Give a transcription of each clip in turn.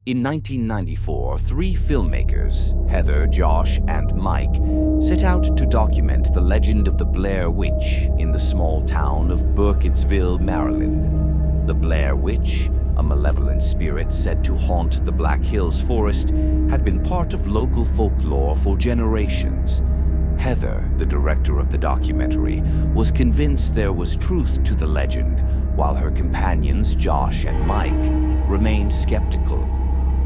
In 1994, three filmmakers, Heather, Josh, and Mike, set out to document the legend of the Blair Witch in the small town of Burkittsville, Maryland. The Blair Witch, a malevolent spirit said to haunt the Black Hills forest, had been part of local folklore for generations. Heather, the director of the documentary, was convinced there was truth to the legend, while her companions, Josh and Mike, remained skeptical.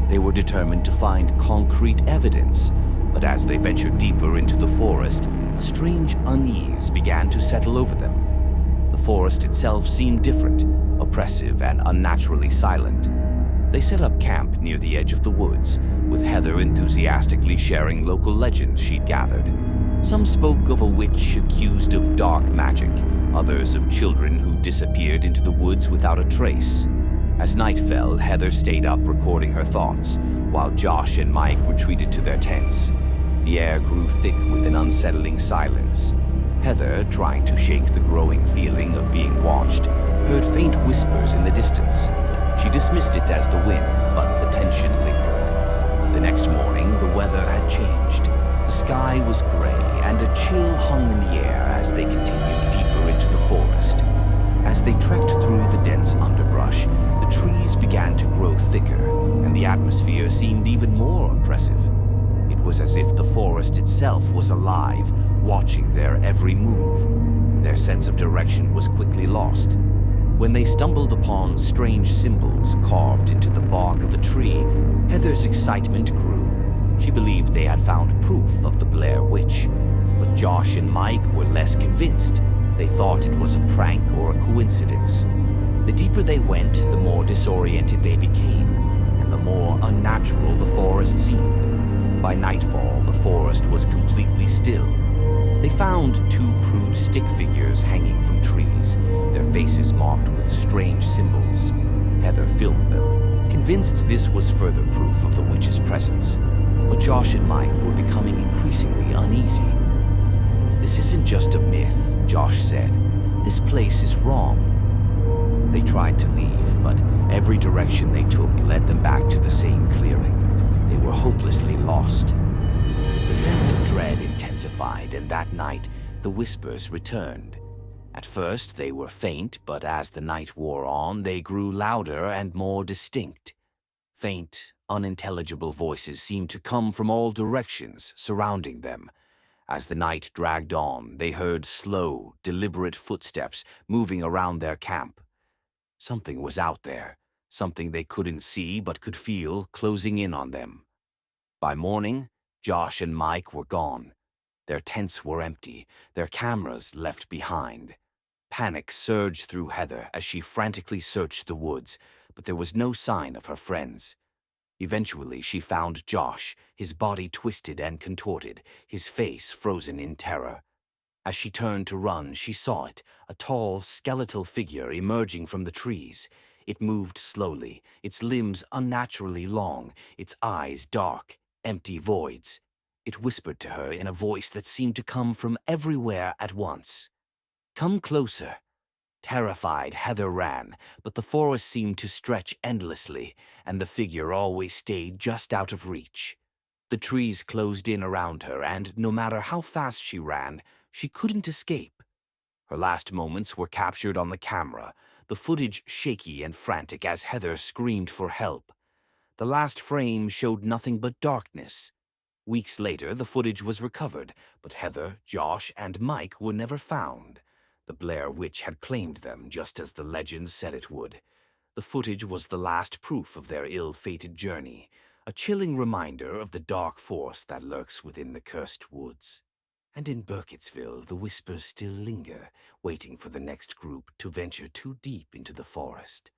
They were determined to find concrete evidence, but as they ventured deeper into the forest, a strange unease began to settle over them. The forest itself seemed different, oppressive and unnaturally silent. They set up camp near the edge of the woods, with Heather enthusiastically sharing local legends she'd gathered. Some spoke of a witch accused of dark magic, others of children who disappeared into the woods without a trace. As night fell, Heather stayed up recording her thoughts, while Josh and Mike retreated to their tents. The air grew thick with an unsettling silence. Heather, trying to shake the growing feeling of being watched, heard faint whispers in the distance. She dismissed it as the wind, but the tension lingered. The next morning, the weather had changed. The sky was gray, and a chill hung in the air as they continued deeper into the forest. As they trekked through the dense underbrush, the trees began to grow thicker, and the atmosphere seemed even more oppressive. It was as if the forest itself was alive, watching their every move. Their sense of direction was quickly lost. When they stumbled upon strange symbols carved into the bark of a tree, Heather's excitement grew. She believed they had found proof of the Blair Witch, but Josh and Mike were less convinced. They thought it was a prank or a coincidence. The deeper they went, the more disoriented they became, and the more unnatural the forest seemed. By nightfall, the forest was completely still. They found two crude stick figures hanging from trees, their faces marked with strange symbols. Heather filmed them, convinced this was further proof of the witch's presence. But Josh and Mike were becoming increasingly uneasy. "This isn't just a myth," Josh said. "This place is wrong." They tried to leave, but every direction they took led them back to the same clearing. They were hopelessly lost. The sense of dread intensified, and that night, the whispers returned. At first, they were faint, but as the night wore on, they grew louder and more distinct. Faint, unintelligible voices seemed to come from all directions, surrounding them. As the night dragged on, they heard slow, deliberate footsteps moving around their camp. Something was out there, something they couldn't see but could feel closing in on them. By morning, Josh and Mike were gone. Their tents were empty, their cameras left behind. Panic surged through Heather as she frantically searched the woods, but there was no sign of her friends. Eventually, she found Josh, his body twisted and contorted, his face frozen in terror. As she turned to run, she saw it, a tall, skeletal figure emerging from the trees. It moved slowly, its limbs unnaturally long, its eyes dark, empty voids. It whispered to her in a voice that seemed to come from everywhere at once. "Come closer." Terrified, Heather ran, but the forest seemed to stretch endlessly, and the figure always stayed just out of reach. The trees closed in around her, and no matter how fast she ran, she couldn't escape. Her last moments were captured on the camera, the footage shaky and frantic as Heather screamed for help. The last frame showed nothing but darkness. Weeks later, the footage was recovered, but Heather, Josh, and Mike were never found. The Blair Witch had claimed them, just as the legend said it would. The footage was the last proof of their ill-fated journey, a chilling reminder of the dark force that lurks within the cursed woods. And in Burkittsville, the whispers still linger, waiting for the next group to venture too deep into the forest.